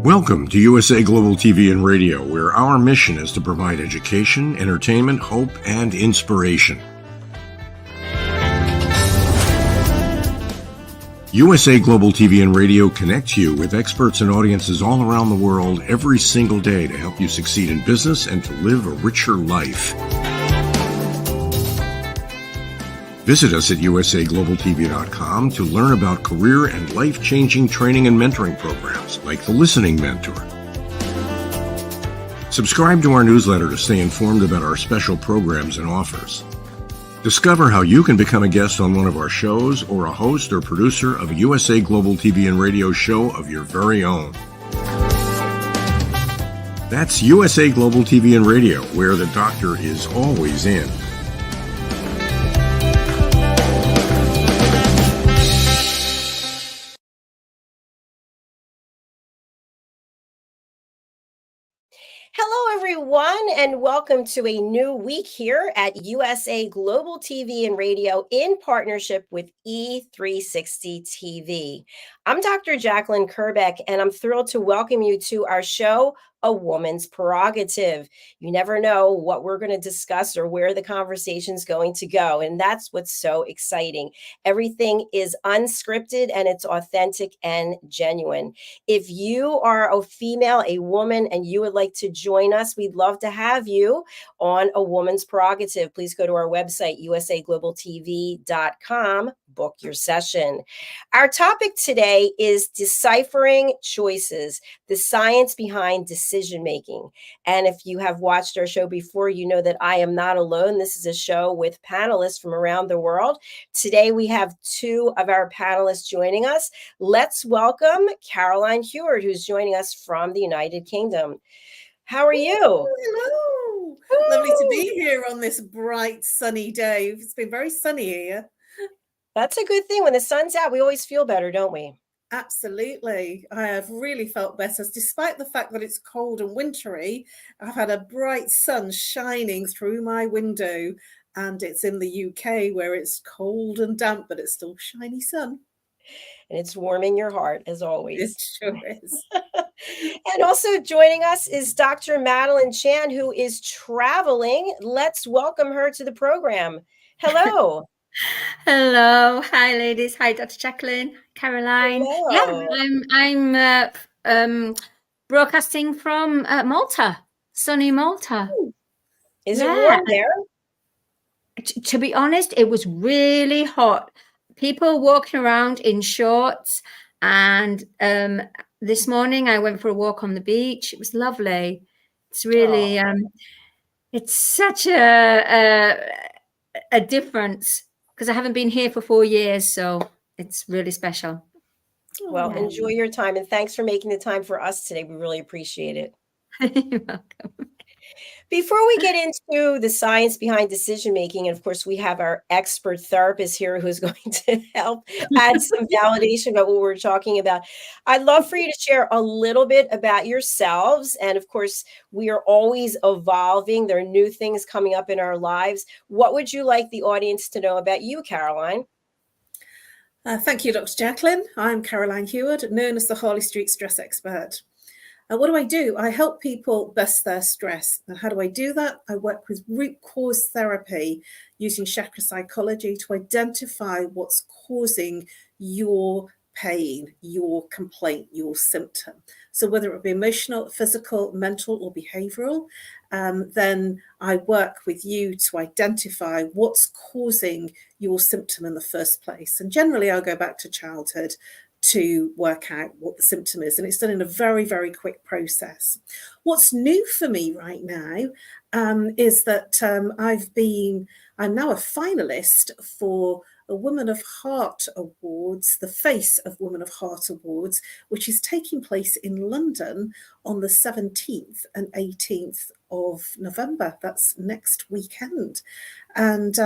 Welcome to USA Global TV and Radio, where our mission is to provide education, entertainment, hope, and inspiration. USA Global TV and Radio connects you with experts and audiences all around the world every single day to help you succeed in business and to live a richer life. Visit us at usaglobaltv.com to learn about career and life-changing training and mentoring programs like the Listening Mentor. Subscribe to our newsletter to stay informed about our special programs and offers. Discover how you can become a guest on one of our shows or a host or producer of a USA Global TV and Radio show of your very own. That's USA Global TV and Radio, where the doctor is always in. Hello, everyone, and welcome to a new week here at USA Global TV and Radio in partnership with E360 TV. I'm Dr. JACALYN KERBECK, and I'm thrilled to welcome you to our show, A Woman's Prerogative. You never know what we're going to discuss or where the conversation's going to go, and that's what's so exciting. Everything is unscripted, and it's authentic and genuine. If you are a female, a woman, and you would like to join us, we'd love to have you on A Woman's Prerogative. Please go to our website, usaglobaltv.com. Book your session. Our topic today is deciphering choices, the science behind decision making. And if you have watched our show before, you know that I am not alone. This is a show with panelists from around the world. Today, we have two of our panelists joining us. Let's welcome Caroline HEWARD, who's joining us from the United Kingdom. How are you? Hello. Lovely to be here on this bright, sunny day. It's been very sunny here. That's a good thing. When the sun's out, we always feel better, don't we? Absolutely. I have really felt better. Despite the fact that it's cold and wintry, I've had a bright sun shining through my window, and it's in the UK where it's cold and damp, but it's still shiny sun. And it's warming your heart, as always. It sure is. And also joining us is Dr. Madalene Chan, who is traveling. Let's welcome her to the program. Hello. Hello. Hi, ladies. Hi, Dr. JACALYN, Caroline. Hello. Yeah, I'm broadcasting from Malta, sunny Malta. Is it warm there? To be honest, it was really hot. People walking around in shorts, and this morning I went for a walk on the beach. It was lovely. It's really, it's such a difference because I haven't been here for 4 years, so it's really special. Well, enjoy your time, and thanks for making the time for us today. We really appreciate it. You're welcome. Before we get into the science behind decision making, and of course, we have our expert therapist here who's going to help add some validation about what we're talking about. I'd love for you to share a little bit about yourselves. And of course, we are always evolving. There are new things coming up in our lives. What would you like the audience to know about you, Caroline? Thank you, Dr. JACALYN. I'm Caroline HEWARD, known as the Harley Street Stress Expert. What do? I help people bust their stress. And how do I do that? I work with root cause therapy using chakra psychology to identify what's causing your pain, your complaint, your symptom. So whether it be emotional, physical, mental, or behavioral, then I work with you to identify what's causing your symptom in the first place. And generally, I'll go back to childhood to work out what the symptom is. And it's done in a very, very quick process. What's new for me right now is that I'm now a finalist for a Woman of Heart Awards, the Face of Woman of Heart Awards, which is taking place in London on the 17th and 18th of November. That's next weekend. And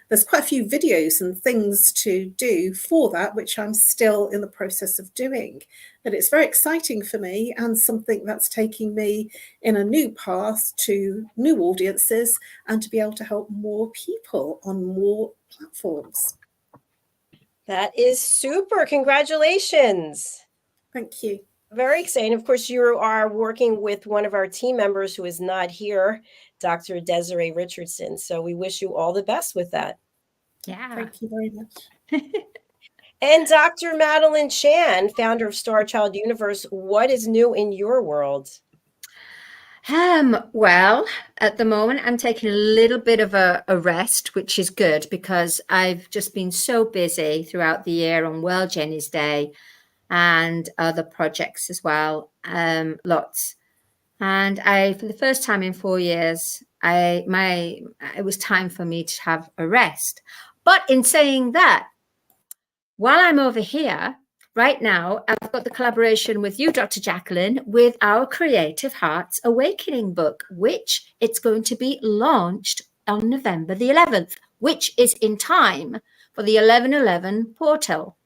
there's quite a few videos and things to do for that, which I'm still in the process of doing. But it's very exciting for me and something that's taking me in a new path to new audiences and to be able to help more people on more platforms. That is super. Congratulations. Thank you. Very exciting. Of course, you are working with one of our team members who is not here, Dr. Desiree Richardson. So we wish you all the best with that. Yeah. Thank you very much. And Dr. Madeleine Chan, founder of Star Child Universe, what is new in your world? Well, at the moment, I'm taking a little bit of a rest, which is good because I've just been so busy throughout the year on World Jenny's Day and other projects as well, lots. And for the first time in 4 years, it was time for me to have a rest. But in saying that, while I'm over here, right now, I've got the collaboration with you, Dr. JACALYN, with our Creative Hearts Awakening book, which it's going to be launched on November the 11th, which is in time for the 11/11 portal.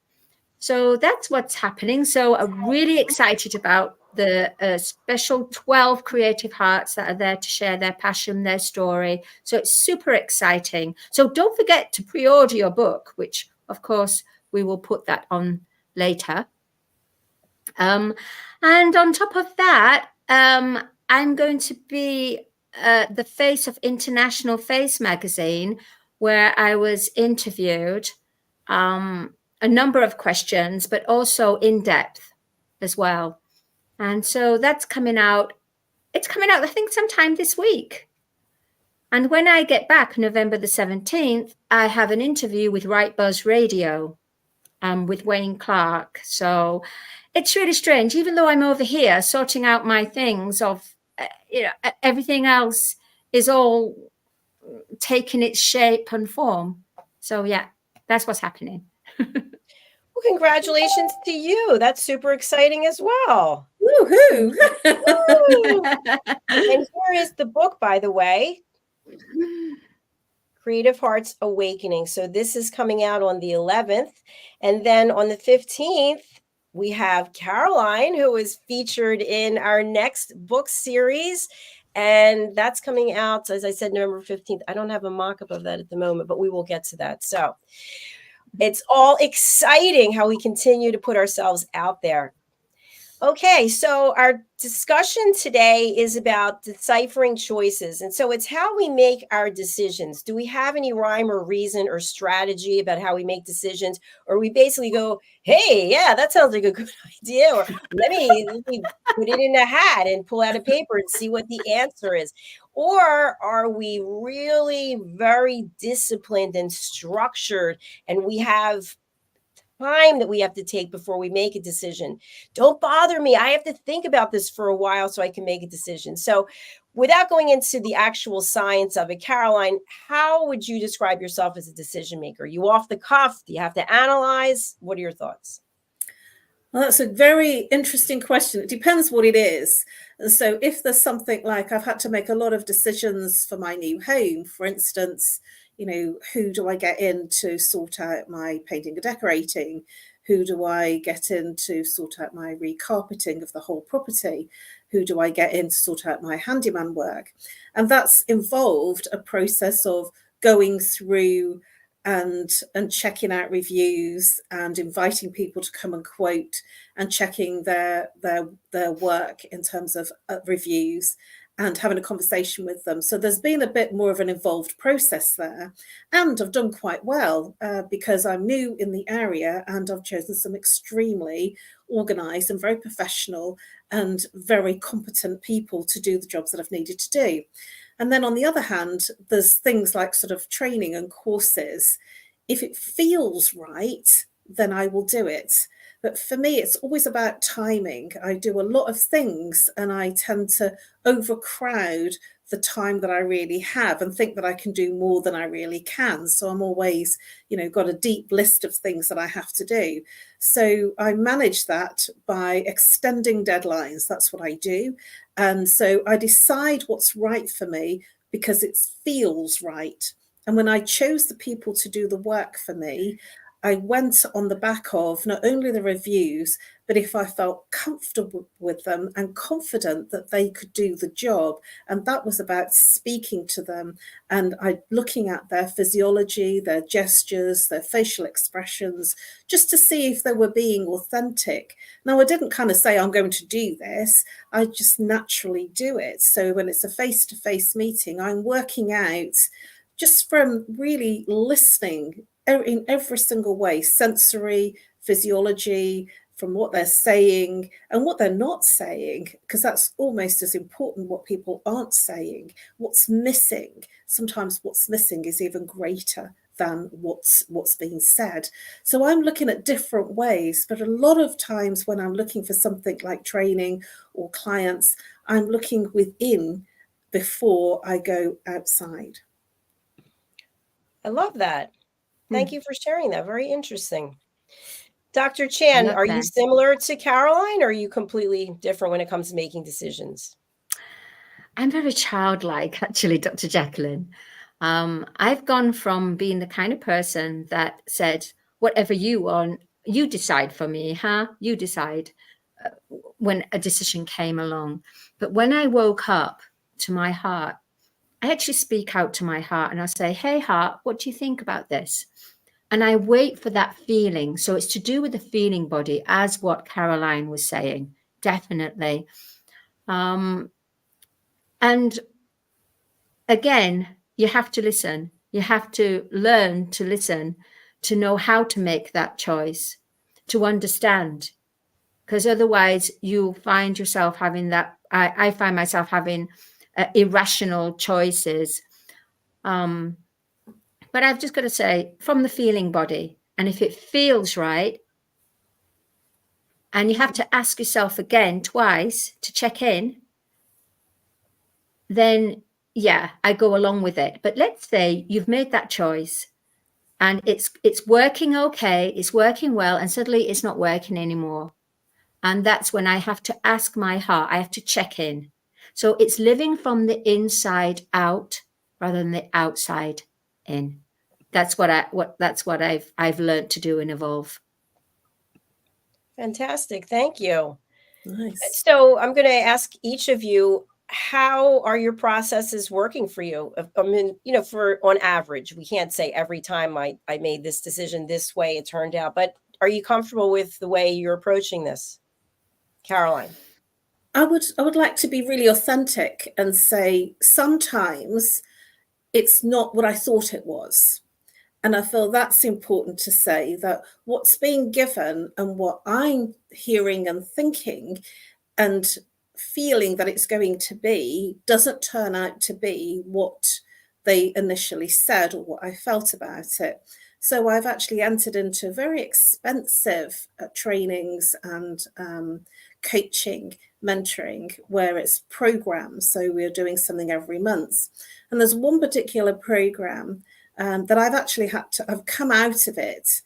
So that's what's happening. So I'm really excited about the special 12 creative hearts that are there to share their passion, their story. So it's super exciting. So don't forget to pre-order your book, which of course we will put that on later. And on top of that, I'm going to be the face of International Face magazine, where I was interviewed a number of questions, but also in depth as well. And so that's coming out. It's coming out, I think, sometime this week. And when I get back, November the 17th, I have an interview with Right Buzz Radio with Wayne Clark. So it's really strange. Even though I'm over here sorting out my things of, everything else is all taking its shape and form. So yeah, that's what's happening. Well, congratulations to you. That's super exciting as well. Woohoo! Woo! And here is the book, by the way. Creative Hearts Awakening. So this is coming out on the 11th. And then on the 15th, we have Caroline, who is featured in our next book series. And that's coming out, as I said, November 15th. I don't have a mock-up of that at the moment, but we will get to that. So it's all exciting how we continue to put ourselves out there. Okay, so our discussion today is about deciphering choices. And so it's how we make our decisions. Do we have any rhyme or reason or strategy about how we make decisions? Or we basically go, hey, yeah, that sounds like a good idea. Or let me put it in a hat and pull out a paper and see what the answer is. Or are we really very disciplined and structured, and we have time that we have to take before we make a decision? Don't bother me. I have to think about this for a while so I can make a decision. So without going into the actual science of it, Caroline, how would you describe yourself as a decision maker? Are you off the cuff? Do you have to analyze? What are your thoughts? Well, that's a very interesting question. It depends what it is. And so if there's something like I've had to make a lot of decisions for my new home, for instance, who do I get in to sort out my painting and decorating? Who do I get in to sort out my recarpeting of the whole property? Who do I get in to sort out my handyman work? And that's involved a process of going through and checking out reviews and inviting people to come and quote and checking their work in terms of reviews and having a conversation with them. So there's been a bit more of an involved process there. And I've done quite well because I'm new in the area and I've chosen some extremely organised and very professional and very competent people to do the jobs that I've needed to do. And then on the other hand, there's things like sort of training and courses. If it feels right, then I will do it. But for me, it's always about timing. I do a lot of things and I tend to overcrowd the time that I really have and think that I can do more than I really can. So I'm always, got a deep list of things that I have to do. So I manage that by extending deadlines. That's what I do. And so I decide what's right for me because it feels right. And when I chose the people to do the work for me, I went on the back of not only the reviews, but if I felt comfortable with them and confident that they could do the job. And that was about speaking to them and looking at their physiology, their gestures, their facial expressions, just to see if they were being authentic. Now, I didn't kind of say, I'm going to do this. I just naturally do it. So when it's a face-to-face meeting, I'm working out just from really listening in every single way, sensory, physiology, from what they're saying and what they're not saying, because that's almost as important, what people aren't saying, what's missing. Sometimes what's missing is even greater than what's being said. So I'm looking at different ways, but a lot of times when I'm looking for something like training or clients, I'm looking within before I go outside. I love that. Thank you for sharing that. Very interesting. Dr. Chan, are you similar to Caroline, or are you completely different when it comes to making decisions? I'm very childlike, actually, Dr. Jacalyn. I've gone from being the kind of person that said, whatever you want, you decide for me, huh? You decide, when a decision came along. But when I woke up to my heart, I actually speak out to my heart and I say, hey, heart, what do you think about this? And I wait for that feeling. So it's to do with the feeling body, as what Caroline was saying, definitely. And again, you have to listen. You have to learn to listen, to know how to make that choice, to understand. Because otherwise you find yourself having that, I find myself having irrational choices. But I've just got to say, from the feeling body, and if it feels right, and you have to ask yourself again twice to check in, then yeah, I go along with it. But let's say you've made that choice and it's working okay, it's working well, and suddenly it's not working anymore. And that's when I have to ask my heart, I have to check in. So it's living from the inside out rather than the outside in. That's what I've learned to do and evolve. Fantastic. Thank you. Nice. So I'm going to ask each of you, how are your processes working for you? I mean, for on average, we can't say every time I made this decision this way, it turned out, but are you comfortable with the way you're approaching this? Caroline? I would like to be really authentic and say sometimes it's not what I thought it was. And I feel that's important to say, that what's being given and what I'm hearing and thinking and feeling that it's going to be doesn't turn out to be what they initially said or what I felt about it. So I've actually entered into very expensive trainings and coaching, mentoring, where it's programs. So we're doing something every month. And there's one particular program that I've actually had to have come out of it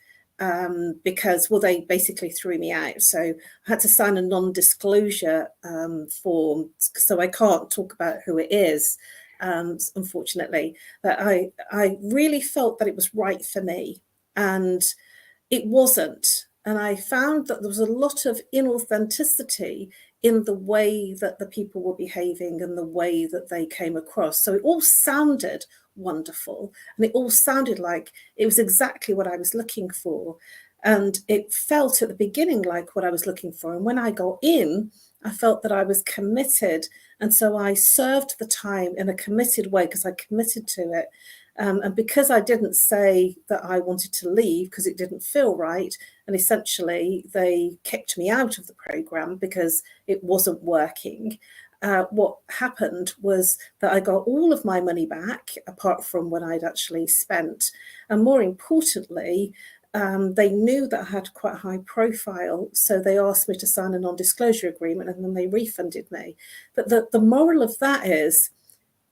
because, well, they basically threw me out. So I had to sign a non-disclosure form, so I can't talk about who it is, unfortunately. But I really felt that it was right for me, and it wasn't. And I found that there was a lot of inauthenticity in the way that the people were behaving and the way that they came across. So it all sounded wonderful, and it all sounded like it was exactly what I was looking for, and it felt at the beginning like what I was looking for. And when I got in, I felt that I was committed, and so I served the time in a committed way because I committed to it. And because I didn't say that I wanted to leave because it didn't feel right, and essentially they kicked me out of the program because it wasn't working. What happened was that I got all of my money back, apart from what I'd actually spent. And more importantly, they knew that I had quite a high profile, so they asked me to sign a non-disclosure agreement, and then they refunded me. But the moral of that is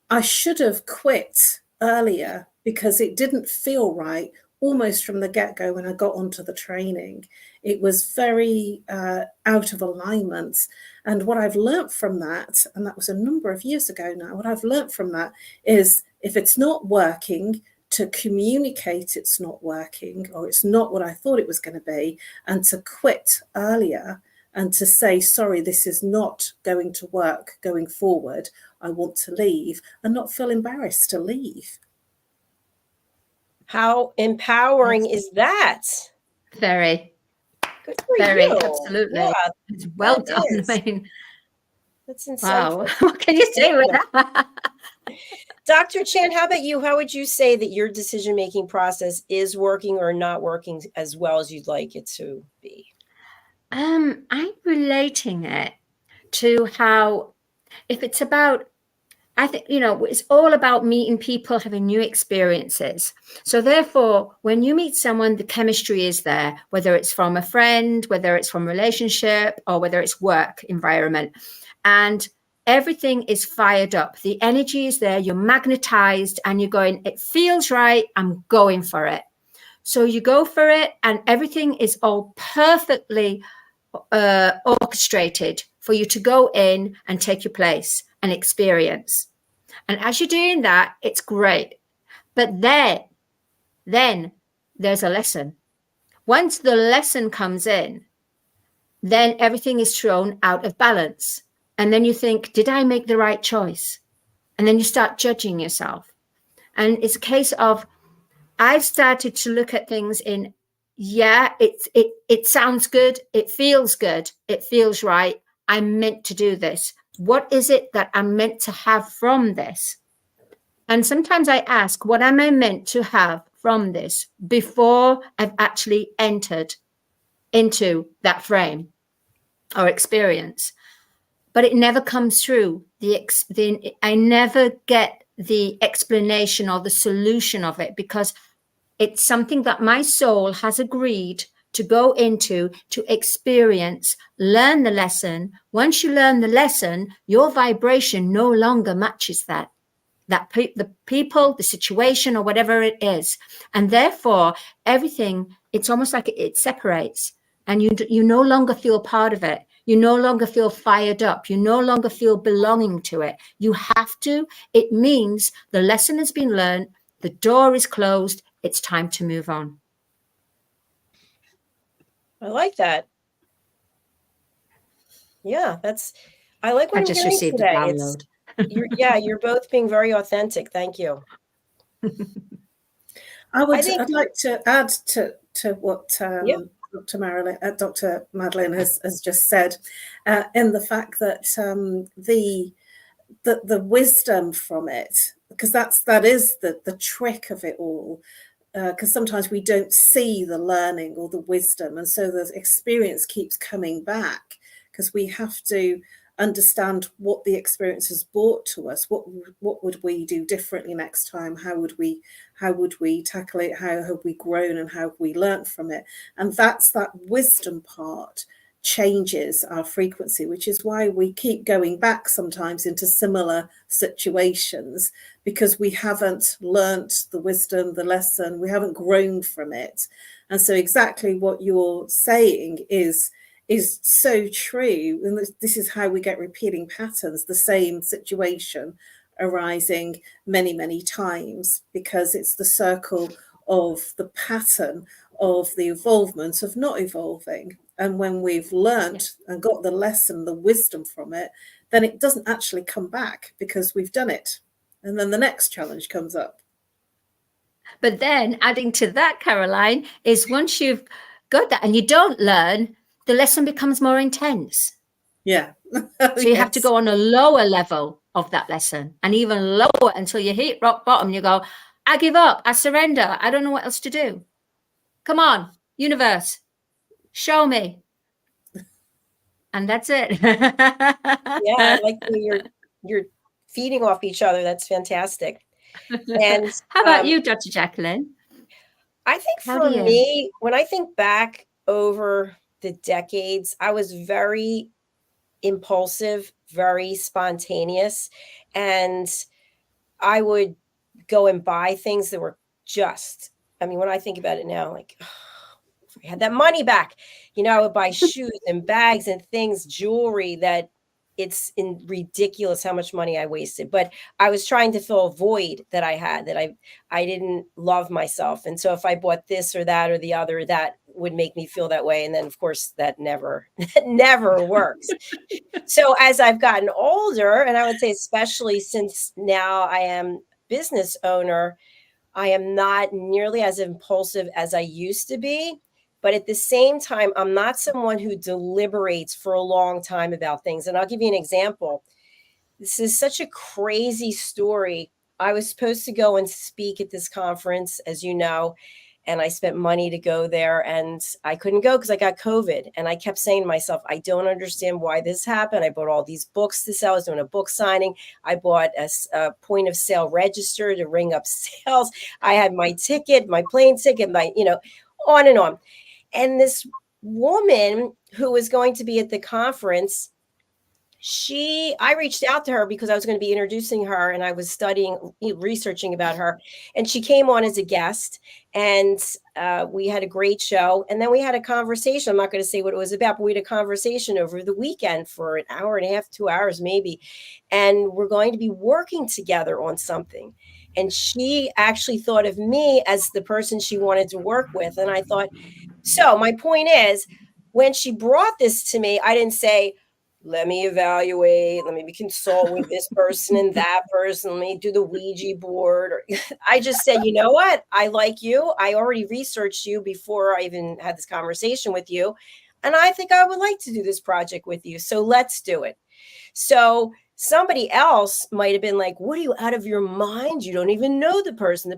I should have quit earlier because it didn't feel right almost from the get-go when I got onto the training. It was very out of alignment. And what I've learned from that, and that was a number of years ago now, what I've learned from that is if it's not working, to communicate it's not working, or it's not what I thought it was going to be, and to quit earlier and to say, sorry, this is not going to work going forward. I want to leave, and not feel embarrassed to leave. How empowering is that? Very. Good for Very, you. absolutely. Yeah, It's well done. is. I mean, that's insightful. wow. What can you say with that? Dr. Chan, how about you? How would you say that your decision-making process is working or not working as well as you'd like it to be? I'm relating it to how, if it's about, I think, it's all about meeting people, having new experiences. So therefore, when you meet someone, the chemistry is there, whether it's from a friend, whether it's from relationship, or whether it's work environment. And everything is fired up. The energy is there. You're magnetized and you're going, it feels right. I'm going for it. So you go for it and everything is all perfectly orchestrated for you to go in and take your place and experience. And as you're doing that, it's great. But then there's a lesson. Once the lesson comes in, then everything is thrown out of balance. And then you think, did I make the right choice? And then you start judging yourself. And it's a case of, I've started to look at things in, yeah, it sounds good. It feels good. It feels right. I'm meant to do this. What is it that I'm meant to have from this? And sometimes I ask, what am I meant to have from this before I've actually entered into that frame or experience? But it never comes through. I never get the explanation or the solution of it, because it's something that my soul has agreed to go into, to experience, learn the lesson. Once you learn the lesson, your vibration no longer matches that the people, the situation, or whatever it is. And therefore, everything, it's almost like it separates, and you no longer feel part of it. You no longer feel fired up. You no longer feel belonging to it. You have to. It means the lesson has been learned. The door is closed. It's time to move on. I like that. Yeah, I like what I I'm just hearing received today. a download. You're both being very authentic. Thank you. I'd like to add to what Yeah. Dr. Madeleine has just said, in the fact that the wisdom from it, because that is the trick of it all, because sometimes we don't see the learning or the wisdom, and so the experience keeps coming back, because we have to understand what the experience has brought to us. What would we do differently next time? How would we tackle it? How have we grown, and how have we learnt from it? And that wisdom part changes our frequency, which is why we keep going back sometimes into similar situations, because we haven't learnt the wisdom, the lesson, we haven't grown from it. And so exactly what you're saying is so true. And this is how we get repeating patterns, the same situation arising many, many times, because it's the circle of the pattern of the evolvement of not evolving. And when we've learnt and got the lesson, the wisdom from it, then it doesn't actually come back, because we've done it. And then the next challenge comes up. But then adding to that, Caroline, is once you've got that and you don't learn, the lesson becomes more intense. Yeah. So you have to go on a lower level of that lesson, and even lower, until you hit rock bottom. You go, I give up. I surrender. I don't know what else to do. Come on, universe, show me. And that's it. Yeah, I like you're feeding off each other. That's fantastic. And how about you, Dr. Jacalyn? I think for me, when I think back over the decades, I was very impulsive, very spontaneous, and I would go and buy things that were just, I mean, when I think about it now, like, oh, if I had that money back, I would buy shoes and bags and things, jewelry that it's ridiculous how much money I wasted. But I was trying to fill a void that I had, that I didn't love myself. And so if I bought this or that or the other, that would make me feel that way. And then of course that never works. So as I've gotten older, and I would say especially since now I am business owner, I am not nearly as impulsive as I used to be. But at the same time, I'm not someone who deliberates for a long time about things. And I'll give you an example. This is such a crazy story. I was supposed to go and speak at this conference, as you know, and I spent money to go there, and I couldn't go because I got COVID. And I kept saying to myself, I don't understand why this happened. I bought all these books to sell. I was doing a book signing. I bought a point of sale register to ring up sales. I had my ticket, my plane ticket, on and on. And this woman who was going to be at the conference, I reached out to her because I was going to be introducing her, and I was researching about her, and she came on as a guest, and we had a great show. And then we had a conversation. I'm not going to say what it was about, but we had a conversation over the weekend for an hour and a half, 2 hours maybe. And we're going to be working together on something. And she actually thought of me as the person she wanted to work with. And I thought, so my point is, when she brought this to me, I didn't say, let me evaluate, let me consult with this person and that person, let me do the Ouija board. I just said, you know what? I like you. I already researched you before I even had this conversation with you. And I think I would like to do this project with you. So let's do it. So somebody else might have been like, what are you, out of your mind? You don't even know the person's,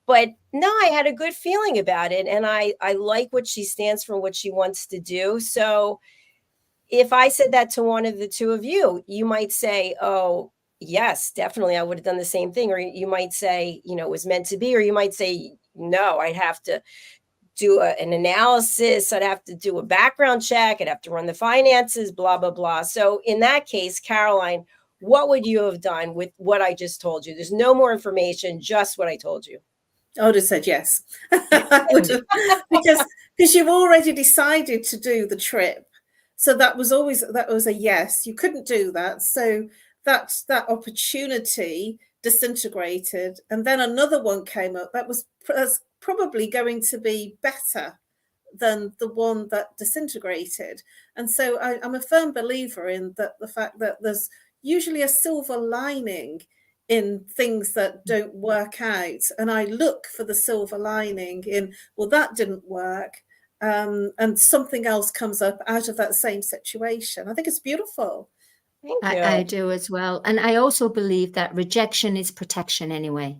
but no, I had a good feeling about it. And I like what she stands for, what she wants to do. So if I said that to one of the two of you, you might say, oh, yes, definitely, I would have done the same thing. Or you might say, it was meant to be. Or you might say, no, I'd have to do an analysis. I'd have to do a background check. I'd have to run the finances, blah, blah, blah. So in that case, Caroline, what would you have done with what I just told you? There's no more information, just what I told you. I would have said yes. I would have, because you've already decided to do the trip. So that was a yes. You couldn't do that. So that opportunity disintegrated, and then another one came up that's probably going to be better than the one that disintegrated. And so I'm a firm believer in that, the fact that there's usually a silver lining in things that don't work out. And I look for the silver lining in, well, that didn't work. And something else comes up out of that same situation. I think it's beautiful. Thank you. I do as well. And I also believe that rejection is protection anyway.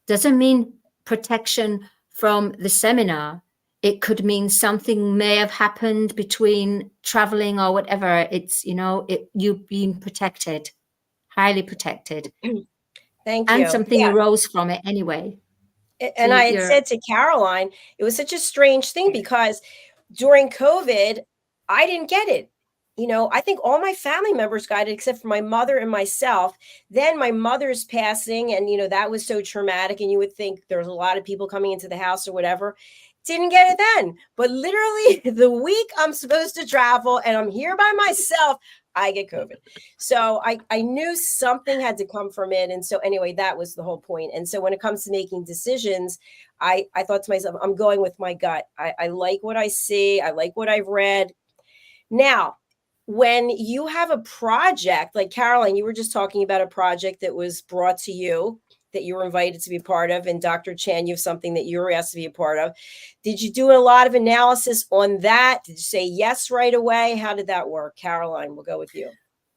Doesn't mean protection from the seminar. It could mean something may have happened between traveling or whatever. It's, you've been protected, highly protected. Thank you. And something arose from it anyway. And I had said to Caroline, it was such a strange thing because during COVID, I didn't get it. I think all my family members got it except for my mother and myself. Then my mother's passing, and, that was so traumatic. And you would think there's a lot of people coming into the house or whatever. Didn't get it then. But literally the week I'm supposed to travel and I'm here by myself, I get COVID. So I knew something had to come from it. And so anyway, that was the whole point. And so when it comes to making decisions, I thought to myself, I'm going with my gut. I like what I see. I like what I've read. Now, when you have a project, like Caroline, you were just talking about a project that was brought to you, that you were invited to be part of, and Dr. Chan, you have something that you were asked to be a part of. Did you do a lot of analysis on that? Did you say yes right away? How did that work? Caroline, we'll go with you.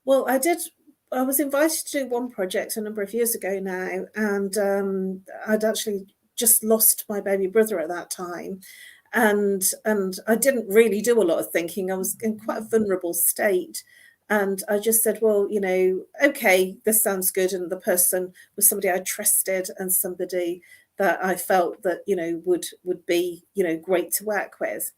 Well, I did. I was invited to do one project a number of years ago now, and I'd actually just lost my baby brother at that time. And I didn't really do a lot of thinking. I was in quite a vulnerable state. And I just said, well, okay, this sounds good. And the person was somebody I trusted and somebody that I felt that, would be, great to work with.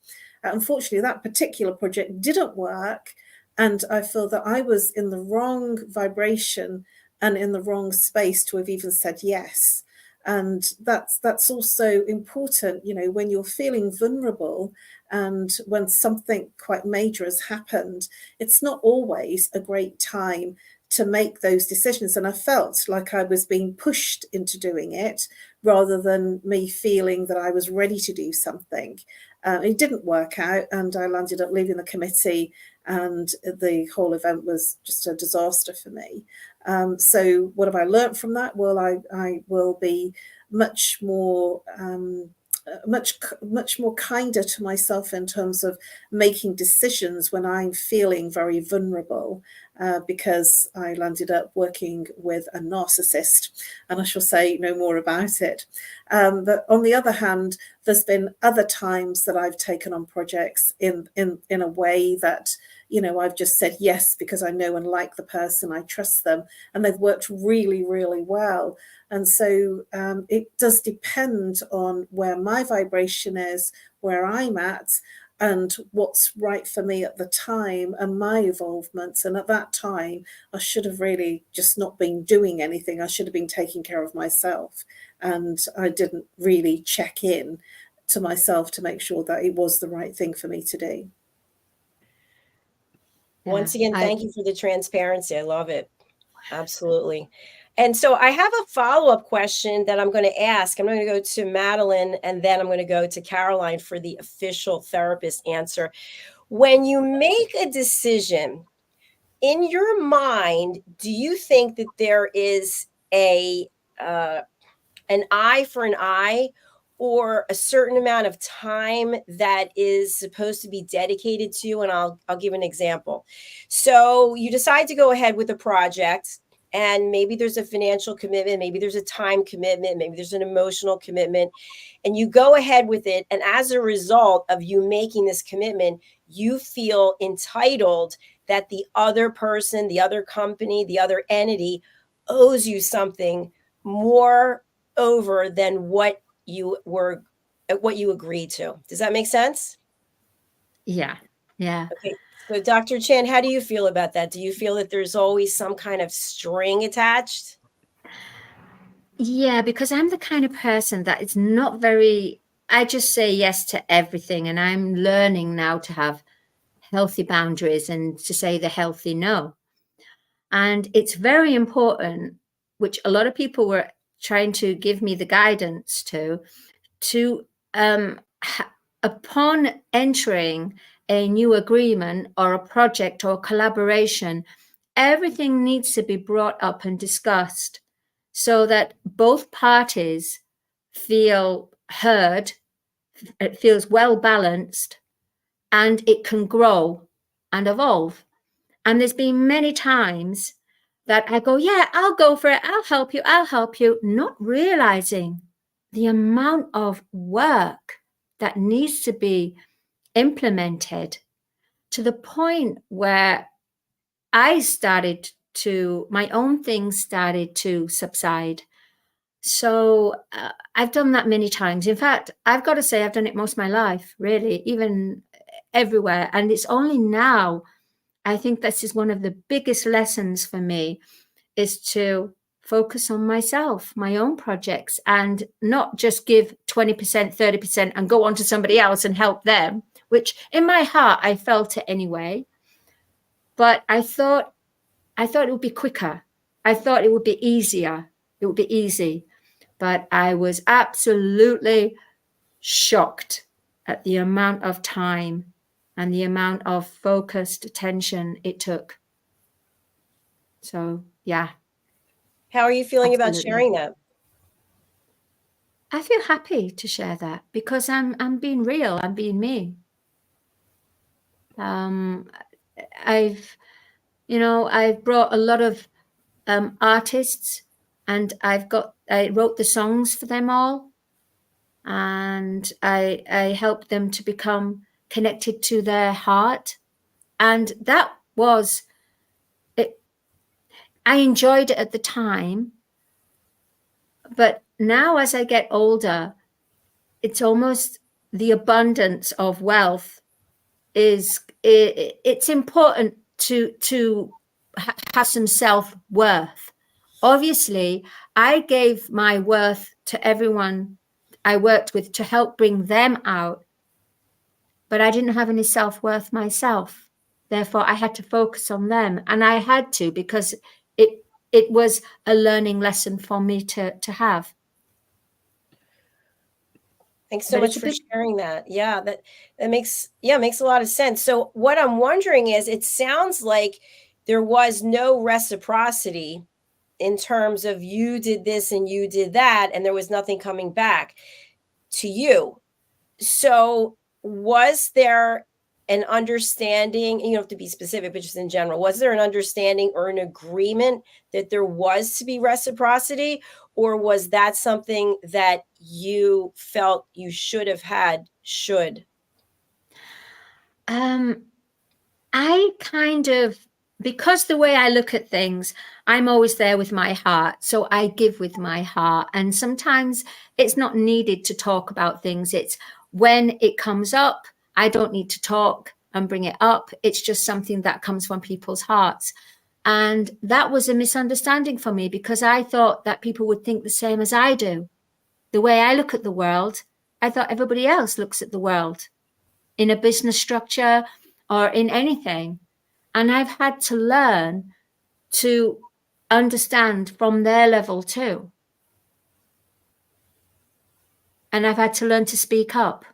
Unfortunately, that particular project didn't work. And I feel that I was in the wrong vibration and in the wrong space to have even said yes. And that's also important, when you're feeling vulnerable And when something quite major has happened, it's not always a great time to make those decisions. And I felt like I was being pushed into doing it rather than me feeling that I was ready to do something. It didn't work out, and I ended up leaving the committee, and the whole event was just a disaster for me. So what have I learned from that? Well, I will be much more much more kinder to myself in terms of making decisions when I'm feeling very vulnerable, because I landed up working with a narcissist, and I shall say no more about it. But on the other hand, there's been other times that I've taken on projects in a way that, you know, I've just said yes because I know and like the person, I trust them, and they've worked really, really well. And so it does depend on where my vibration is, where I'm at, and what's right for me at the time and my involvements. And at that time, I should have really just not been doing anything. I should have been taking care of myself. And I didn't really check in to myself to make sure that it was the right thing for me to do. Once again, thank you for the transparency. I love it. Absolutely. And so I have a follow-up question that I'm going to ask. I'm going to go to Madalene, and then I'm going to go to Caroline for the official therapist answer. When you make a decision in your mind, do you think that there is an eye for an eye, or a certain amount of time that is supposed to be dedicated to? And I'll give an example. So you decide to go ahead with a project, and maybe there's a financial commitment, maybe there's a time commitment, maybe there's an emotional commitment, and you go ahead with it. And as a result of you making this commitment, you feel entitled that the other person, the other company, the other entity owes you something more over than what you agreed to. Does that make sense? Yeah. Okay. So Dr. Chan, how do you feel about that? Do you feel that there's always some kind of string attached? Yeah, because I'm the kind of person that is not very, I just say yes to everything. And I'm learning now to have healthy boundaries and to say the healthy no. And it's very important, which a lot of people were trying to give me the guidance to upon entering a new agreement or a project or collaboration, everything needs to be brought up and discussed so that both parties feel heard, it feels well balanced, and it can grow and evolve. And there's been many times that I go, yeah, I'll go for it. I'll help you, not realizing the amount of work that needs to be implemented, to the point where my own things started to subside. So I've done that many times. In fact, I've got to say I've done it most of my life, really, even everywhere. And it's only now, I think this is one of the biggest lessons for me, is to focus on myself, my own projects, and not just give 20%, 30% and go on to somebody else and help them, which in my heart, I felt it anyway. But I thought it would be quicker. I thought it would be easier. It would be easy. But I was absolutely shocked at the amount of time and the amount of focused attention it took. So, yeah. How are you feeling Absolutely. about sharing that? I feel happy to share that because I'm being real. I'm being me. I've brought a lot of artists, and I wrote the songs for them all, and I helped them to become connected to their heart, and that was it. I enjoyed it at the time, but now as I get older, it's almost the abundance of wealth it's important to have some self-worth. Obviously, I gave my worth to everyone I worked with to help bring them out. but I didn't have any self-worth myself. Therefore, I had to focus on them, and I had to, because it was a learning lesson for me to have. Thanks so much for sharing that. Yeah, that makes a lot of sense. So what I'm wondering is, it sounds like there was no reciprocity in terms of you did this and you did that, and there was nothing coming back to you. So was there an understanding, you don't have to be specific, but just in general, was there an understanding or an agreement that there was to be reciprocity, or was that something that you felt you should have had, I kind of, because the way I look at things, I'm always there with my heart. So I give with my heart. And sometimes it's not needed to talk about things. It's when it comes up, I don't need to talk and bring it up. It's just something that comes from people's hearts. And that was a misunderstanding for me, because I thought that people would think the same as I do. The way I look at the world, I thought everybody else looks at the world in a business structure or in anything. And I've had to learn to understand from their level too. And I've had to learn to speak up,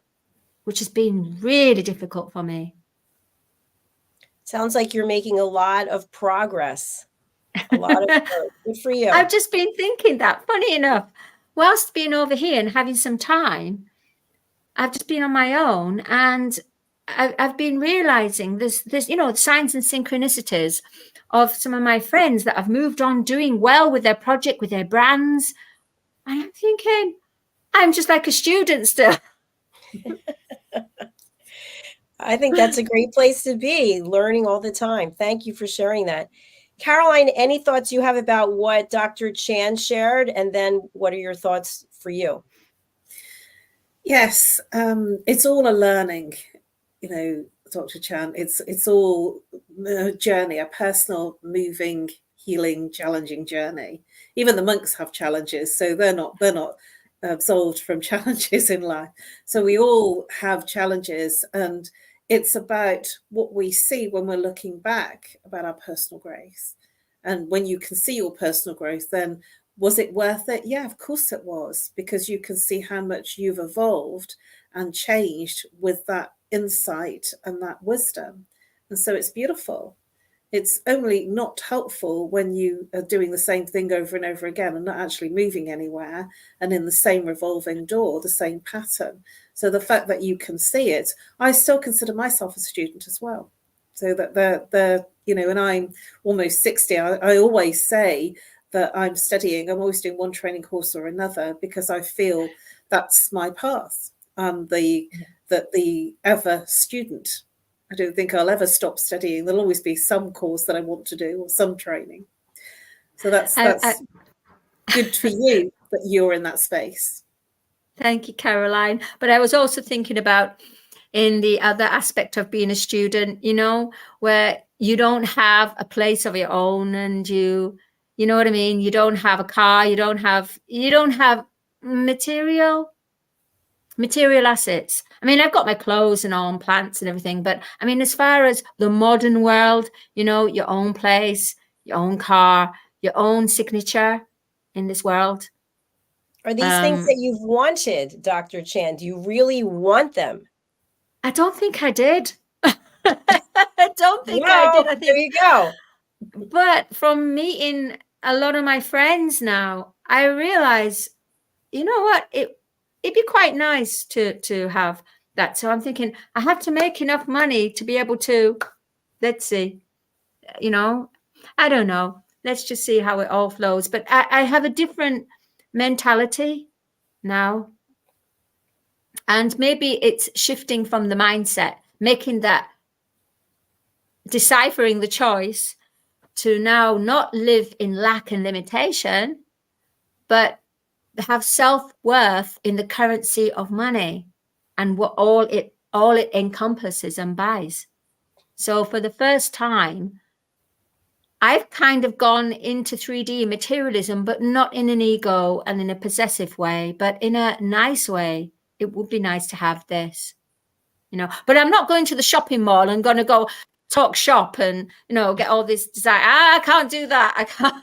which has been really difficult for me. Sounds like you're making a lot of progress. A lot of growth. Good for you. I've just been thinking that, funny enough, whilst being over here and having some time, I've just been on my own, and I've been realizing this, you know, signs and synchronicities of some of my friends that have moved on doing well with their project, with their brands. And I'm thinking, I'm just like a student still. I think that's a great place to be, learning all the time. Thank you for sharing that. Caroline, any thoughts you have about what Dr. Chan shared? And then what are your thoughts for you? Yes, it's all a learning, you know, Dr. Chan. It's all a journey, a personal, moving, healing, challenging journey. Even the monks have challenges, so they're not absolved from challenges in life. So we all have challenges, and it's about what we see when we're looking back about our personal growth. And when you can see your personal growth, then was it worth it? Yeah, of course it was, because you can see how much you've evolved and changed with that insight and that wisdom. And so it's beautiful. It's only not helpful when you are doing the same thing over and over again and not actually moving anywhere, and in the same revolving door, the same pattern. So the fact that you can see it, I still consider myself a student as well. So that they're you know, and I'm almost 60, I always say that I'm studying. I'm always doing one training course or another, because I feel that's my path. The ever student. I don't think I'll ever stop studying. There'll always be some course that I want to do, or some training. So that's good for you that you're in that space. Thank you, Caroline. But I was also thinking about in the other aspect of being a student, you know, where you don't have a place of your own, and you know what I mean? You don't have a car, you don't have material assets. I mean, I've got my clothes and all, and plants and everything, but I mean, as far as the modern world, you know, your own place, your own car, your own signature in this world. Are these things that you've wanted, Dr. Chan? Do you really want them? I don't think I did. I don't think I did. I think, there you go. But from meeting a lot of my friends now, I realize, you know what, it'd be quite nice to have that. So I'm thinking, I have to make enough money to be able to, let's see, you know, I don't know. Let's just see how it all flows. But I have a different mentality now. And maybe it's shifting from the mindset, making that, deciphering the choice to now not live in lack and limitation, but have self-worth in the currency of money and what all it encompasses and buys. So for the first time, I've kind of gone into 3D materialism, but not in an ego and in a possessive way, but in a nice way. It would be nice to have this. you know. But I'm not going to the shopping mall and going to go talk shop and, you know, get all this desire. I can't do that. I can't.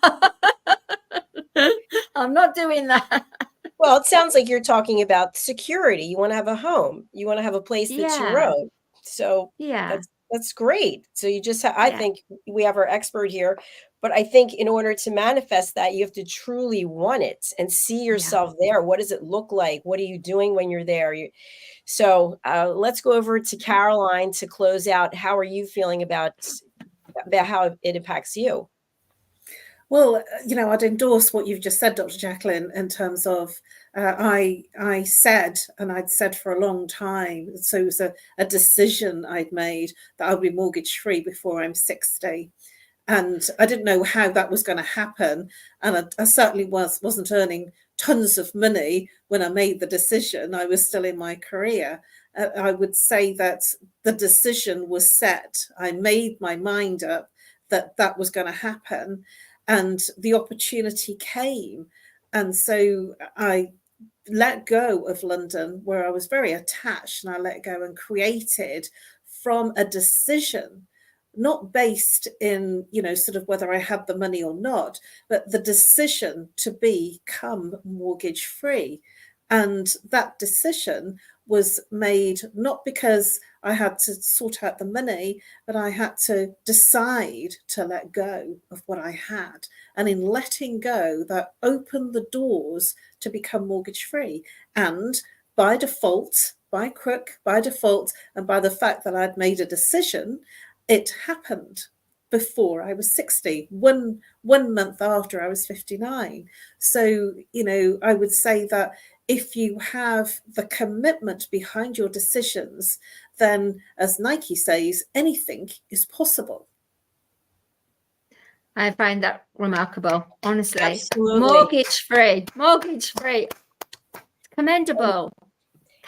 I'm not doing that. Well, it sounds like you're talking about security. You want to have a home. You want to have a place that's your Yeah. own. So Yeah. that's great. So you just I think we have our expert here, but I think in order to manifest that, you have to truly want it and see yourself there. What does it look like? What are you doing when you're there? So let's go over to Caroline to close out. How are you feeling about how it impacts you? Well, you know, I'd endorse what you've just said, Dr. JACALYN, in terms of I said, and I'd said for a long time, so it was a decision I'd made that I'd be mortgage free before I'm 60. And I didn't know how that was going to happen. And I certainly wasn't earning tons of money when I made the decision. I was still in my career. I would say that the decision was set. I made my mind up that that was going to happen. And the opportunity came. And so I let go of London, where I was very attached, and I let go and created from a decision, not based in, you know, sort of whether I had the money or not, but the decision to become mortgage free. And that decision was made not because I had to sort out the money, but I had to decide to let go of what I had. And in letting go, that opened the doors to become mortgage free. And by default, by default, and by the fact that I'd made a decision, it happened before I was 60, one month after I was 59. So, you know, I would say that if you have the commitment behind your decisions, then, as Nike says, anything is possible. I find that remarkable, honestly. Absolutely. Mortgage free. Commendable.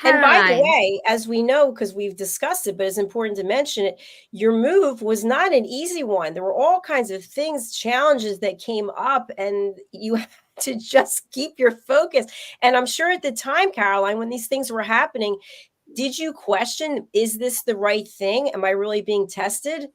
And by the Caroline. way, as we know, because we've discussed it, but it's important to mention it, your move was not an easy one. There were all kinds of things, challenges that came up, and you had to just keep your focus. And I'm sure at the time, Caroline, when these things were happening, did you question, is this the right thing? Am I really being tested?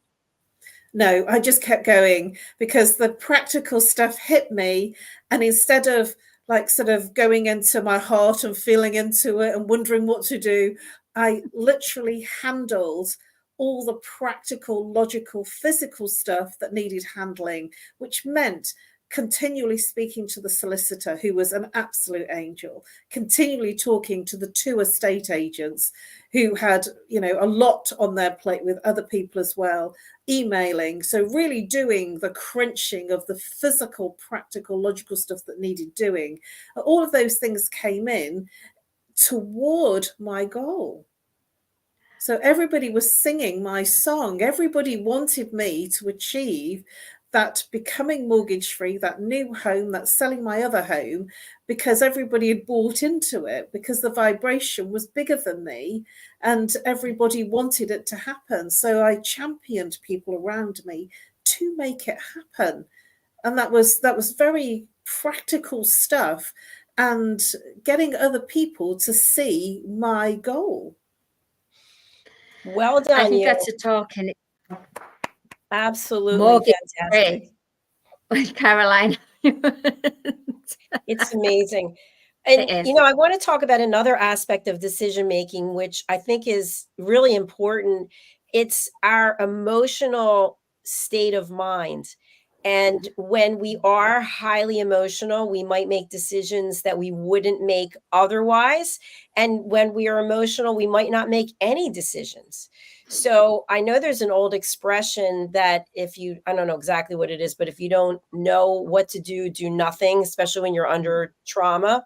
No, I just kept going because the practical stuff hit me. And instead of like sort of going into my heart and feeling into it and wondering what to do, I literally handled all the practical, logical, physical stuff that needed handling, which meant continually speaking to the solicitor, who was an absolute angel, continually talking to the 2 estate agents who had, you know, a lot on their plate with other people as well, emailing. So really doing the crunching of the physical, practical, logical stuff that needed doing. All of those things came in toward my goal. So everybody was singing my song. Everybody wanted me to achieve that becoming mortgage free, that new home, that selling my other home, because everybody had bought into it, because the vibration was bigger than me and everybody wanted it to happen. So I championed people around me to make it happen. And that was very practical stuff and getting other people to see my goal. Well done. I think that's a talk, and absolutely mortgage fantastic. With Caroline. It's amazing. And, you know, I want to talk about another aspect of decision making, which I think is really important. It's our emotional state of mind. And when we are highly emotional, we might make decisions that we wouldn't make otherwise. And when we are emotional, we might not make any decisions. So I know there's an old expression that if you, I don't know exactly what it is, but if you don't know what to do, do nothing, especially when you're under trauma.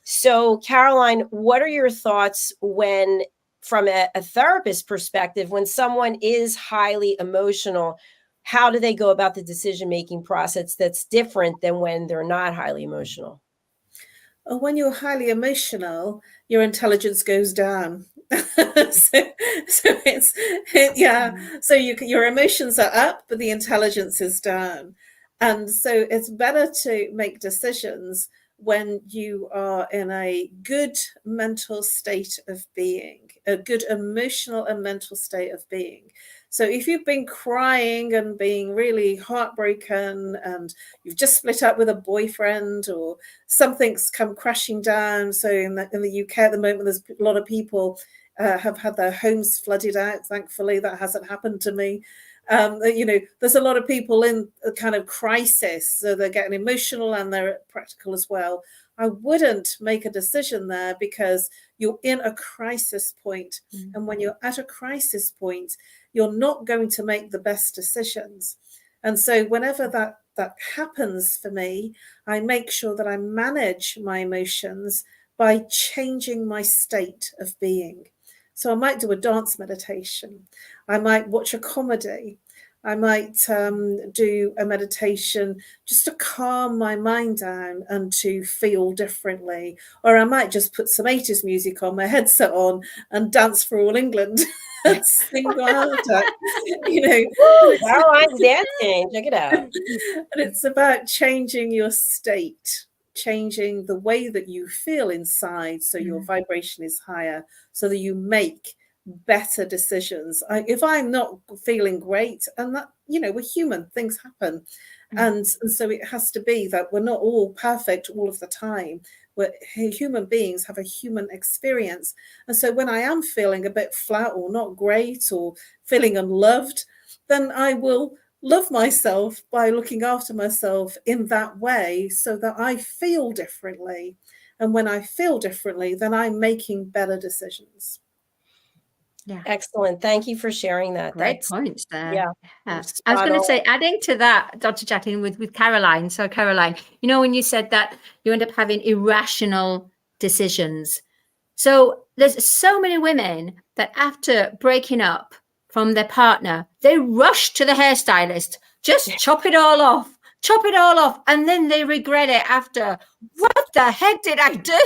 So Caroline, what are your thoughts when, from a therapist perspective, when someone is highly emotional, how do they go about the decision-making process that's different than when they're not highly emotional? When you're highly emotional, your intelligence goes down. So your emotions are up, but the intelligence is down. And so it's better to make decisions when you are in a good mental state of being, a good emotional and mental state of being. So if you've been crying and being really heartbroken and you've just split up with a boyfriend or something's come crashing down. So in the UK at the moment, there's a lot of people have had their homes flooded out. Thankfully, that hasn't happened to me. There's a lot of people in a kind of crisis, so they're getting emotional and they're practical as well. I wouldn't make a decision there because you're in a crisis point. And when you're at a crisis point, you're not going to make the best decisions. And so whenever that happens for me, I make sure that I manage my emotions by changing my state of being. So I might do a dance meditation. I might watch a comedy. I might do a meditation just to calm my mind down and to feel differently. Or I might just put some 80s music on, my headset on, and dance for all England and sing my heart out. Caroline's dancing. Check it out. And it's about changing your state, changing the way that you feel inside so your vibration is higher, so that you make better decisions. If I'm not feeling great, and that, we're human, things happen. And so it has to be that we're not all perfect all of the time. We're human beings, have a human experience. And so when I am feeling a bit flat or not great or feeling unloved, then I will love myself by looking after myself in that way so that I feel differently. And when I feel differently, then I'm making better decisions. Yeah. Excellent. Thank you for sharing that. Great points there. Yeah. I was going to say, adding to that, Dr. Jacqueline, with Caroline. So Caroline, when you said that you end up having irrational decisions. So there's so many women that after breaking up from their partner, they rush to the hairstylist, just chop it all off. And then they regret it after. What the heck did I do?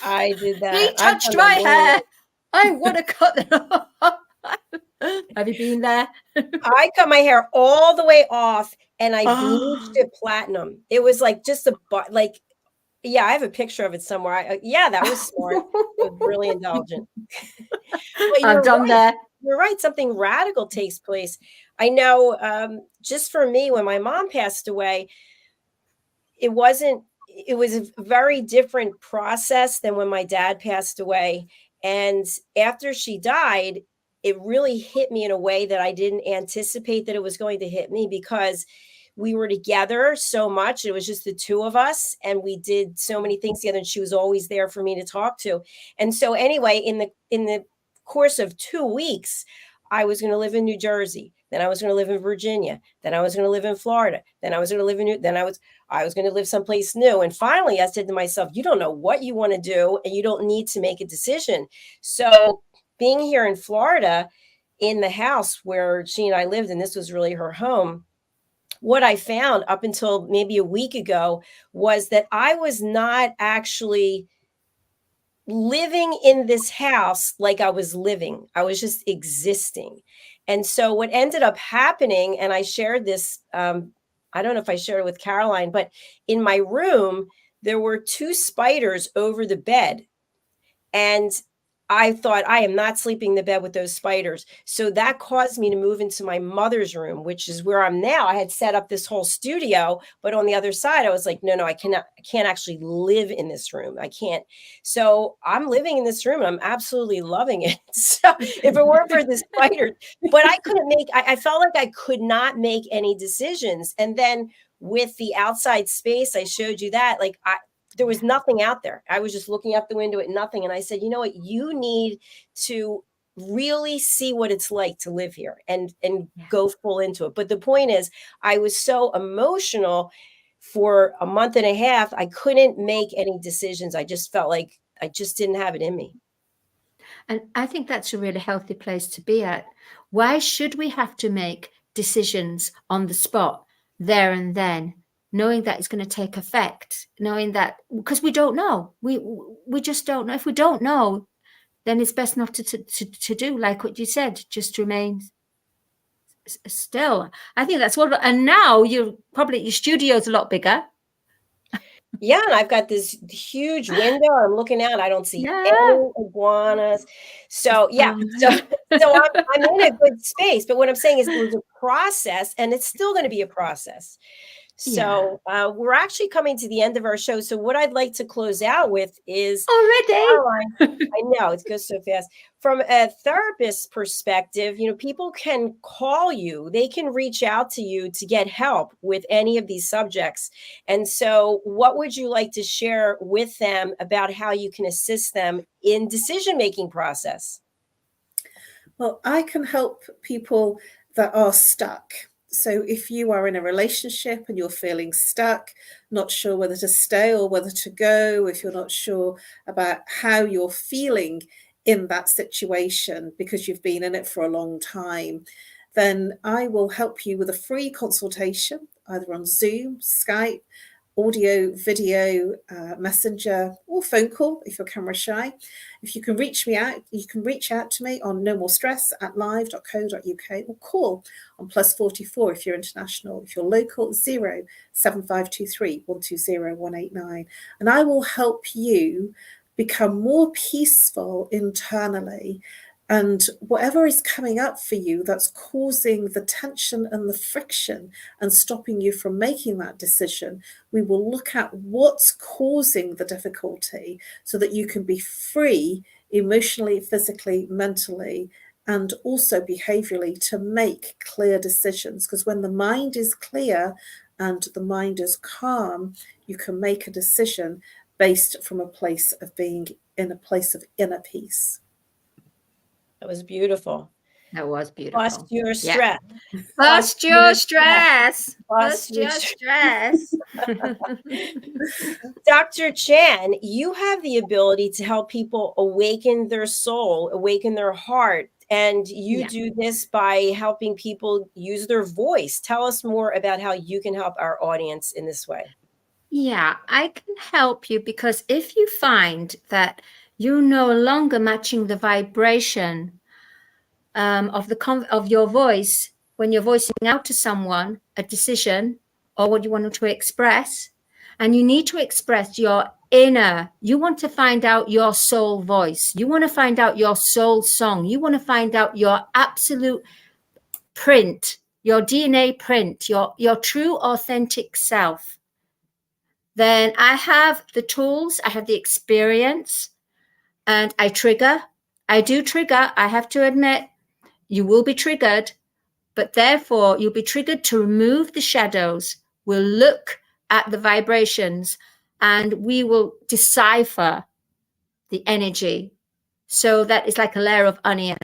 I did that. He touched my hair. I want to cut it off. Have you been there? I cut my hair all the way off and I bleached it platinum. It was like just I have a picture of it somewhere. That was smart. It was really indulgent. I've done that. You're right. Something radical takes place. I know just for me, when my mom passed away, it was a very different process than when my dad passed away. And after she died, it really hit me in a way that I didn't anticipate that it was going to hit me, because we were together so much. It was just the two of us, and we did so many things together, and she was always there for me to talk to. And so anyway, in the course of 2 weeks, I was going to live in New Jersey. Then I was going to live in Virginia. Then I was going to live in Florida. Then I was going to live I was going to live someplace new. And finally, I said to myself, you don't know what you want to do, and you don't need to make a decision. So being here in Florida, in the house where she and I lived, and this was really her home, what I found up until maybe a week ago was that I was not actually living in this house like I was living. I was just existing. And so what ended up happening, and I shared this, I don't know if I shared it with Caroline, but in my room, there were 2 spiders over the bed. And I thought, I am not sleeping in the bed with those spiders. So that caused me to move into my mother's room, which is where I'm now. I had set up this whole studio, but on the other side, I was like, no, I can't actually live in this room. I can't. So I'm living in this room and I'm absolutely loving it. So if it weren't for the spiders, but I felt like I could not make any decisions. And then with the outside space, I showed you that, there was nothing out there. I was just looking out the window at nothing. And I said, you know what? You need to really see what it's like to live here and go full into it. But the point is, I was so emotional for a month and a half. I couldn't make any decisions. I just felt like I just didn't have it in me. And I think that's a really healthy place to be at. Why should we have to make decisions on the spot there and then? Knowing that it's going to take effect, knowing that, because we don't know, we just don't know. If we don't know, then it's best not to do like what you said, just remain still. I think that's wonderful. And now your studio's a lot bigger. Yeah, and I've got this huge window. I'm looking out. I don't see Yeah. any iguanas. So yeah, so I'm in a good space. But what I'm saying is it was a process, and it's still going to be a process. So we're actually coming to the end of our show. So what I'd like to close out with is already. Caroline, I know it goes so fast. From a therapist's perspective, you know, people can call you, they can reach out to you to get help with any of these subjects. And so what would you like to share with them about how you can assist them in decision-making process? Well, I can help people that are stuck. So if you are in a relationship and you're feeling stuck, not sure whether to stay or whether to go, if you're not sure about how you're feeling in that situation because you've been in it for a long time, then I will help you with a free consultation, either on Zoom, Skype, audio, video, messenger, or phone call if you're camera shy. If you can reach me out, you can reach out to me on nomorestress@live.co.uk or call on +44 if you're international. If you're local, 07523 120 189. And I will help you become more peaceful internally. And whatever is coming up for you that's causing the tension and the friction and stopping you from making that decision, we will look at what's causing the difficulty so that you can be free emotionally, physically, mentally, and also behaviorally to make clear decisions. Because when the mind is clear and the mind is calm, you can make a decision based from a place of being in a place of inner peace. That was beautiful. That was beautiful. Bust your stress. Yeah. Bust your stress. Bust your stress. Dr. Chan, you have the ability to help people awaken their soul, awaken their heart, and you do this by helping people use their voice. Tell us more about how you can help our audience in this way. Yeah, I can help you because if you find that you're no longer matching the vibration of your voice when you're voicing out to someone a decision or what you want to express, and you need to express your inner, you want to find out your soul voice, you want to find out your soul song, you want to find out your absolute print, your DNA print, your true authentic self, then I have the tools, I have the experience. And I do trigger, I have to admit, you will be triggered, but therefore you'll be triggered to remove the shadows. We'll look at the vibrations and we will decipher the energy. So that is like a layer of onion.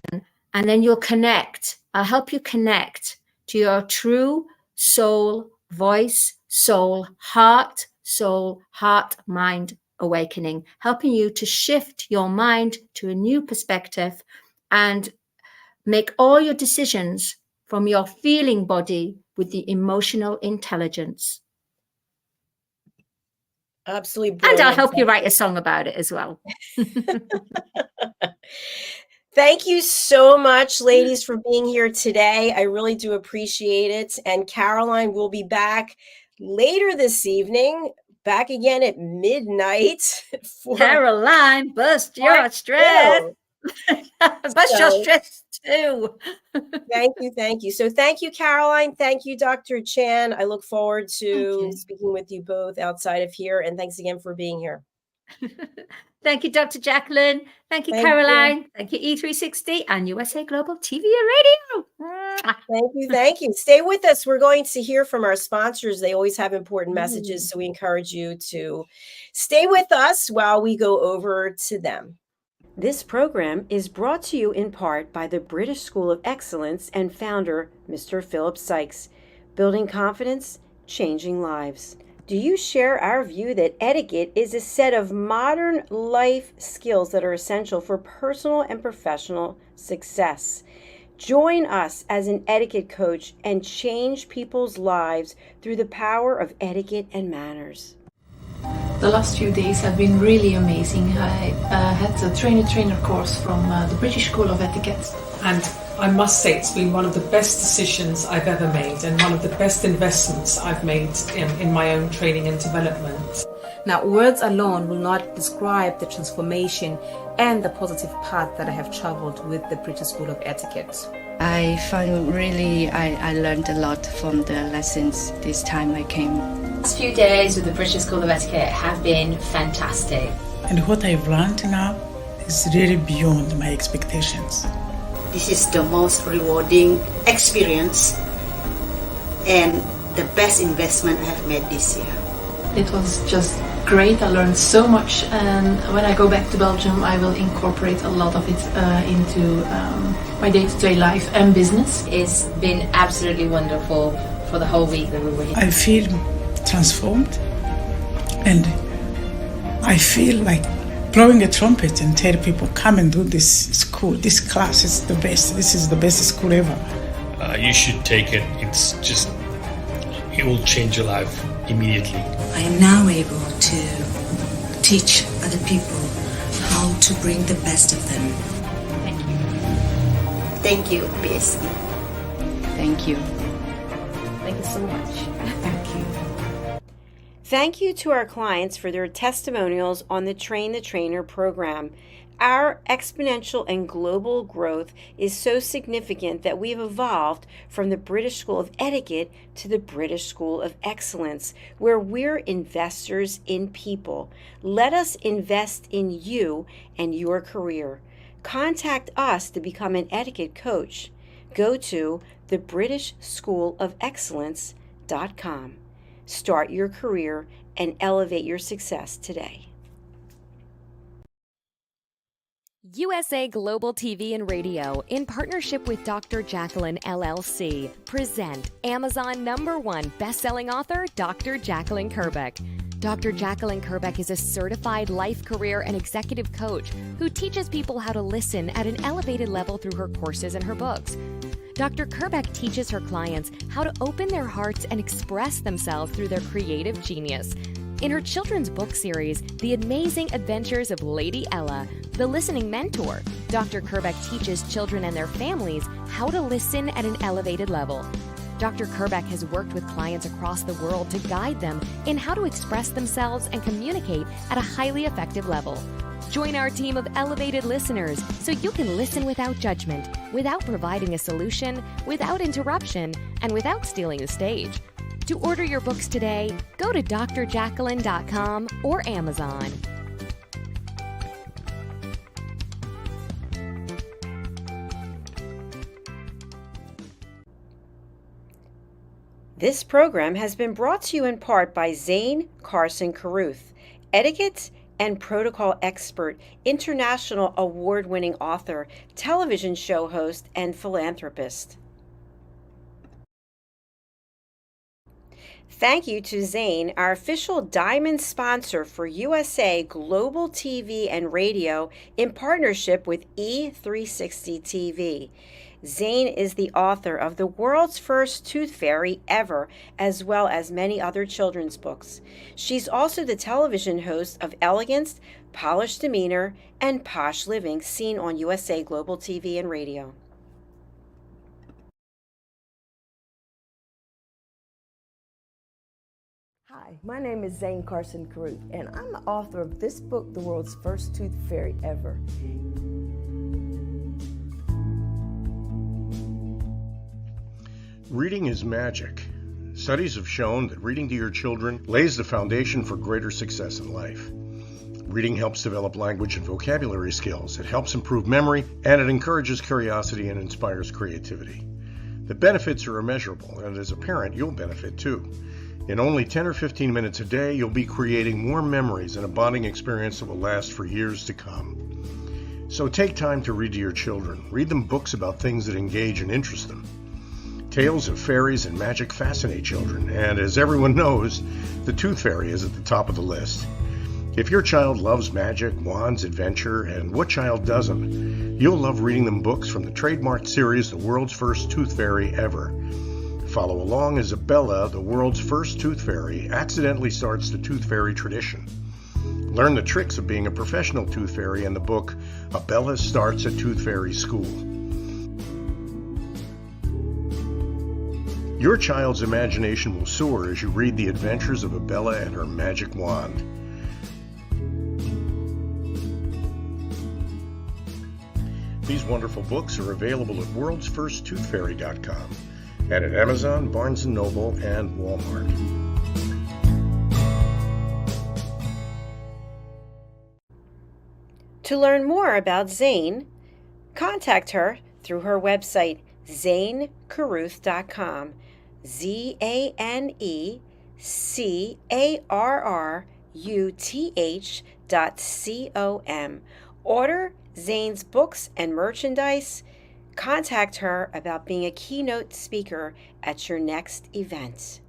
And then you'll connect. I'll help you connect to your true soul voice, soul, heart, mind awakening, helping you to shift your mind to a new perspective and make all your decisions from your feeling body with the emotional intelligence. Absolutely brilliant. And I'll help you write a song about it as well. Thank you so much, ladies, for being here today. I really do appreciate it. And Caroline will be back later this evening, back again at midnight. Caroline, bust your stress. Bust your stress too. Thank you. So thank you, Caroline. Thank you, Dr. Chan. I look forward to speaking with you both outside of here. And thanks again for being here. Thank you, Dr. JACALYN. Thank you, Caroline. Thank you, E360 and USA Global TV and Radio. Thank you. Stay with us. We're going to hear from our sponsors. They always have important messages, so we encourage you to stay with us while we go over to them. This program is brought to you in part by the British School of Excellence and founder, Mr. Philip Sykes, building confidence, changing lives. Do you share our view that etiquette is a set of modern life skills that are essential for personal and professional success? Join us as an etiquette coach and change people's lives through the power of etiquette and manners. The last few days have been really amazing. I had a trainer course from the British School of Etiquette. And I must say it's been one of the best decisions I've ever made and one of the best investments I've made in my own training and development. Now, words alone will not describe the transformation and the positive path that I have traveled with the British School of Etiquette. I find really I learned a lot from the lessons this time I came. The last few days with the British School of Etiquette have been fantastic. And what I've learned now is really beyond my expectations. This is the most rewarding experience and the best investment I have made this year. It was just great. I learned so much, and when I go back to Belgium, I will incorporate a lot of it into my day-to-day life and business. It's been absolutely wonderful for the whole week that we were here. I feel transformed, and I feel like blowing a trumpet and tell people, come and do this school, this class is the best, this is the best school ever. You should take it. It will change your life immediately. I am now able to teach other people how to bring the best of them. Thank you. Thank you, BSc. Thank you. Thank you so much. Thank you. Thank you to our clients for their testimonials on the Train the Trainer program. Our exponential and global growth is so significant that we've evolved from the British School of Etiquette to the British School of Excellence, where we're investors in people. Let us invest in you and your career. Contact us to become an etiquette coach. Go to thebritishschoolofexcellence.com. Start your career and elevate your success today. USA Global TV and Radio, in partnership with Dr. JACALYN LLC, present Amazon #1 best-selling author, Dr. JACALYN KERBECK. Dr. JACALYN KERBECK is a certified life, career, and executive coach who teaches people how to listen at an elevated level through her courses and her books. Dr. KERBECK teaches her clients how to open their hearts and express themselves through their creative genius. In her children's book series, The Amazing Adventures of Lady Ella, the listening mentor, Dr. KERBECK teaches children and their families how to listen at an elevated level. Dr. KERBECK has worked with clients across the world to guide them in how to express themselves and communicate at a highly effective level. Join our team of elevated listeners so you can listen without judgment, without providing a solution, without interruption, and without stealing the stage. To order your books today, go to drjacalyn.com or Amazon. This program has been brought to you in part by Zane Carson Carruth, etiquette and protocol expert, international award-winning author, television show host, and philanthropist. Thank you to Zane, our official diamond sponsor for USA Global TV and Radio in partnership with E360 TV. Zane is the author of the world's first tooth fairy ever, as well as many other children's books. She's also the television host of Elegance, Polished Demeanor, and Posh Living, seen on USA Global TV and Radio. Hi, my name is Zane Carson Carruth, and I'm the author of this book, The World's First Tooth Fairy Ever. Reading is magic. Studies have shown that reading to your children lays the foundation for greater success in life. Reading helps develop language and vocabulary skills. It helps improve memory, and it encourages curiosity and inspires creativity. The benefits are immeasurable, and as a parent, you'll benefit too. In only 10 or 15 minutes a day, you'll be creating more memories and a bonding experience that will last for years to come. So take time to read to your children. Read them books about things that engage and interest them. Tales of fairies and magic fascinate children, and as everyone knows, the Tooth Fairy is at the top of the list. If your child loves magic, wands, adventure, and what child doesn't, you'll love reading them books from the trademarked series, The World's First Tooth Fairy Ever. Follow along as Bella, the world's first tooth fairy, accidentally starts the tooth fairy tradition. Learn the tricks of being a professional tooth fairy in the book, Bella Starts a Tooth Fairy School. Your child's imagination will soar as you read the adventures of Bella and her magic wand. These wonderful books are available at worldsfirsttoothfairy.com and at Amazon, Barnes & Noble, and Walmart. To learn more about Zane, contact her through her website, zanecarruth.com, ZANECARRUTH.com. Order Zane's books and merchandise. Contact her about being a keynote speaker at your next event.